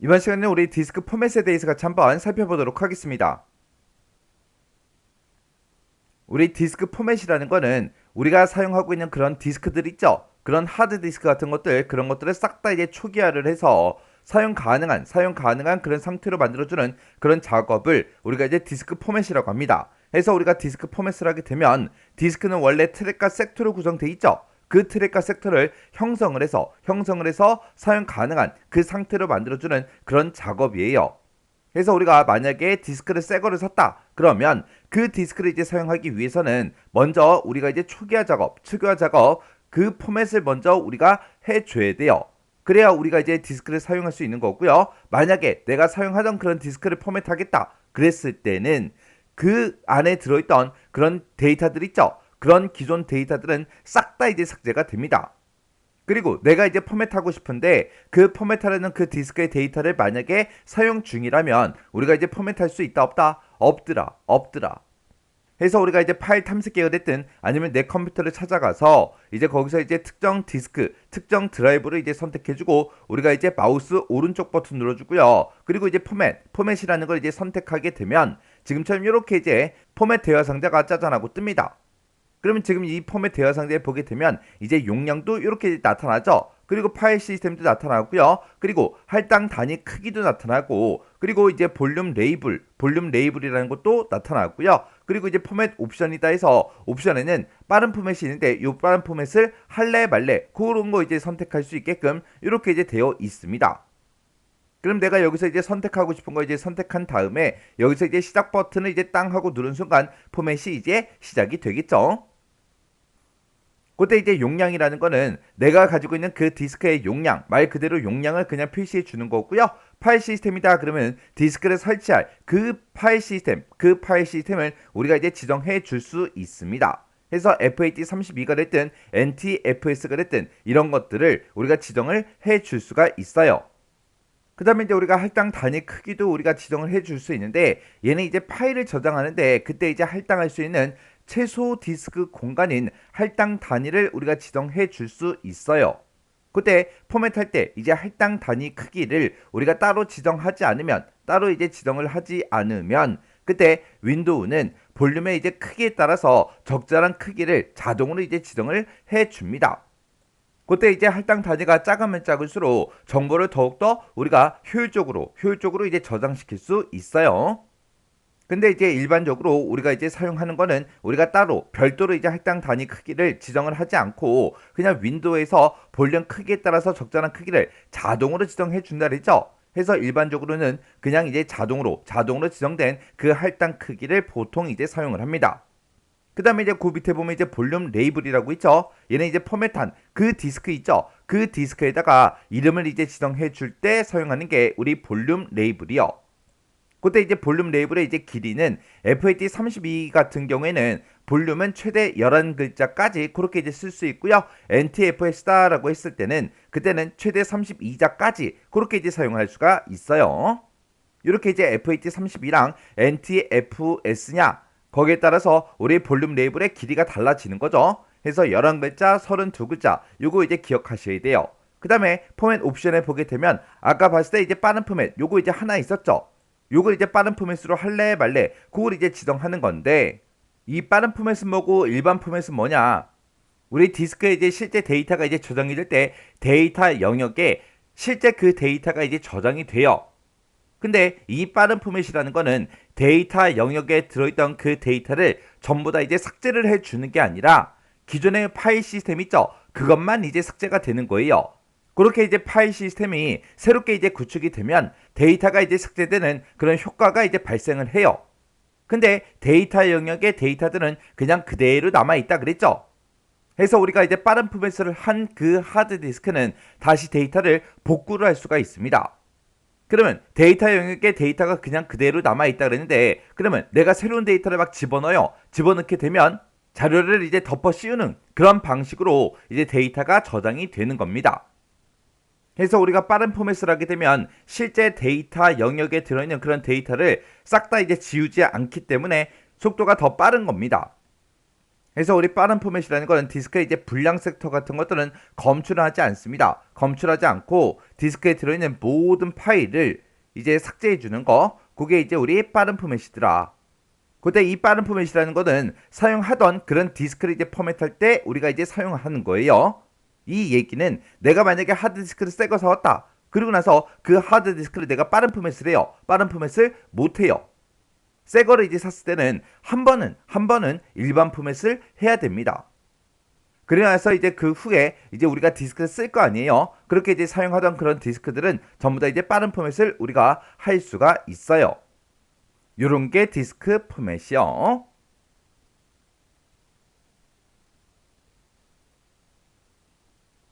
이번 시간에는 우리 디스크 포맷에 대해서 같이 한번 살펴보도록 하겠습니다. 우리 디스크 포맷이라는 거는 우리가 사용하고 있는 그런 디스크들 있죠? 그런 하드 디스크 같은 것들, 그런 것들을 싹 다 이제 초기화를 해서 사용 가능한 그런 상태로 만들어주는 그런 작업을 우리가 이제 디스크 포맷이라고 합니다. 그래서 우리가 디스크 포맷을 하게 되면 디스크는 원래 트랙과 섹터로 구성되어 있죠? 그 트랙과 섹터를 형성을 해서 사용 가능한 그 상태로 만들어주는 그런 작업이에요. 그래서 우리가 만약에 디스크를 새 거를 샀다 그러면 그 디스크를 이제 사용하기 위해서는 먼저 우리가 이제 초기화 작업, 그 포맷을 먼저 우리가 해줘야 돼요. 그래야 우리가 이제 디스크를 사용할 수 있는 거고요. 만약에 내가 사용하던 그런 디스크를 포맷하겠다 그랬을 때는 그 안에 들어있던 그런 데이터들 있죠. 그런 기존 데이터들은 싹 다 이제 삭제가 됩니다. 그리고 내가 이제 포맷하고 싶은데 그 포맷하려는 그 디스크의 데이터를 만약에 사용 중이라면 우리가 이제 포맷할 수 있다 없다? 없더라. 해서 우리가 이제 파일 탐색기가 됐든 아니면 내 컴퓨터를 찾아가서 이제 거기서 이제 특정 디스크, 특정 드라이브를 이제 선택해주고 우리가 이제 마우스 오른쪽 버튼 눌러주고요. 그리고 이제 포맷이라는 걸 이제 선택하게 되면 지금처럼 이렇게 이제 포맷 대화 상자가 짜잔하고 뜹니다. 그러면 지금 이 포맷 대화 상자에 보게 되면 이제 용량도 이렇게 나타나죠. 그리고 파일 시스템도 나타나고요. 그리고 할당 단위 크기도 나타나고 그리고 이제 볼륨 레이블이라는 것도 나타나고요. 그리고 이제 포맷 옵션이다 해서 옵션에는 빠른 포맷이 있는데 이 빠른 포맷을 할래 말래 그런 거 이제 선택할 수 있게끔 이렇게 이제 되어 있습니다. 그럼 내가 여기서 이제 선택하고 싶은 거 이제 선택한 다음에 여기서 이제 시작 버튼을 이제 땅 하고 누른 순간 포맷이 이제 시작이 되겠죠. 그때 이제 용량이라는 거는 내가 가지고 있는 그 디스크의 용량, 말 그대로 용량을 그냥 표시해 주는 거고요. 파일 시스템이다 그러면 디스크를 설치할 그 파일 시스템을 우리가 이제 지정해 줄 수 있습니다. 그래서 FAT32가 됐든 NTFS가 됐든 이런 것들을 우리가 지정을 해 줄 수가 있어요. 그 다음에 이제 우리가 할당 단위 크기도 우리가 지정을 해 줄 수 있는데 얘는 이제 파일을 저장하는데 그때 이제 할당할 수 있는 최소 디스크 공간인 할당 단위를 우리가 지정해 줄 수 있어요. 그때 포맷할 때 이제 할당 단위 크기를 우리가 따로 지정하지 않으면 그때 윈도우는 볼륨의 이제 크기에 따라서 적절한 크기를 자동으로 이제 지정을 해 줍니다. 그때 이제 할당 단위가 작으면 작을수록 정보를 더욱더 우리가 효율적으로 이제 저장시킬 수 있어요. 근데 이제 일반적으로 우리가 이제 사용하는 거는 우리가 따로 별도로 이제 할당 단위 크기를 지정을 하지 않고 그냥 윈도우에서 볼륨 크기에 따라서 적절한 크기를 자동으로 지정해 준다 그랬죠. 해서 일반적으로는 그냥 이제 자동으로 지정된 그 할당 크기를 보통 이제 사용을 합니다. 그 다음에 이제 그 밑에 보면 이제 볼륨 레이블이라고 있죠. 얘는 이제 포맷한 그 디스크 있죠. 그 디스크에다가 이름을 이제 지정해 줄 때 사용하는 게 우리 볼륨 레이블이요. 그때 이제 볼륨 레이블의 이제 길이는 FAT32 같은 경우에는 볼륨은 최대 11글자까지 그렇게 이제 쓸 수 있고요. NTFS다라고 했을 때는 그때는 최대 32자까지 그렇게 이제 사용할 수가 있어요. 이렇게 이제 FAT32랑 NTFS냐 거기에 따라서 우리 볼륨 레이블의 길이가 달라지는 거죠. 그래서 11글자, 32글자 요거 이제 기억하셔야 돼요. 그 다음에 포맷 옵션에 보게 되면 아까 봤을 때 이제 빠른 포맷 요거 이제 하나 있었죠. 요걸 이제 빠른 포맷으로 할래 말래 그걸 이제 지정하는 건데 이 빠른 포맷은 뭐고 일반 포맷은 뭐냐? 우리 디스크에 이제 실제 데이터가 이제 저장이 될 때 데이터 영역에 실제 그 데이터가 이제 저장이 돼요. 근데 이 빠른 포맷이라는 거는 데이터 영역에 들어있던 그 데이터를 전부 다 이제 삭제를 해주는 게 아니라 기존의 파일 시스템 있죠? 그것만 이제 삭제가 되는 거예요. 그렇게 이제 파일 시스템이 새롭게 이제 구축이 되면 데이터가 이제 삭제되는 그런 효과가 이제 발생을 해요. 근데 데이터 영역의 데이터들은 그냥 그대로 남아있다 그랬죠? 해서 우리가 이제 빠른 포맷을 한 그 하드디스크는 다시 데이터를 복구를 할 수가 있습니다. 그러면 데이터 영역의 데이터가 그냥 그대로 남아있다 그랬는데 그러면 내가 새로운 데이터를 막 집어넣게 되면 자료를 이제 덮어 씌우는 그런 방식으로 이제 데이터가 저장이 되는 겁니다. 그래서 우리가 빠른 포맷을 하게 되면 실제 데이터 영역에 들어있는 그런 데이터를 싹 다 이제 지우지 않기 때문에 속도가 더 빠른 겁니다. 그래서 우리 빠른 포맷이라는 거는 디스크의 이제 불량 섹터 같은 것들은 검출을 하지 않습니다. 검출하지 않고 디스크에 들어있는 모든 파일을 이제 삭제해 주는 거, 그게 이제 우리 빠른 포맷이더라. 그때 이 빠른 포맷이라는 거는 사용하던 그런 디스크를 이제 포맷할 때 우리가 이제 사용하는 거예요. 이 얘기는 내가 만약에 하드디스크를 새 거 사왔다. 그리고 나서 그 하드디스크를 내가 빠른 포맷을 해요. 빠른 포맷을 못 해요. 새 거를 이제 샀을 때는 한 번은 일반 포맷을 해야 됩니다. 그래서 이제 그 후에 이제 우리가 디스크를 쓸 거 아니에요. 그렇게 이제 사용하던 그런 디스크들은 전부 다 이제 빠른 포맷을 우리가 할 수가 있어요. 요런 게 디스크 포맷이요.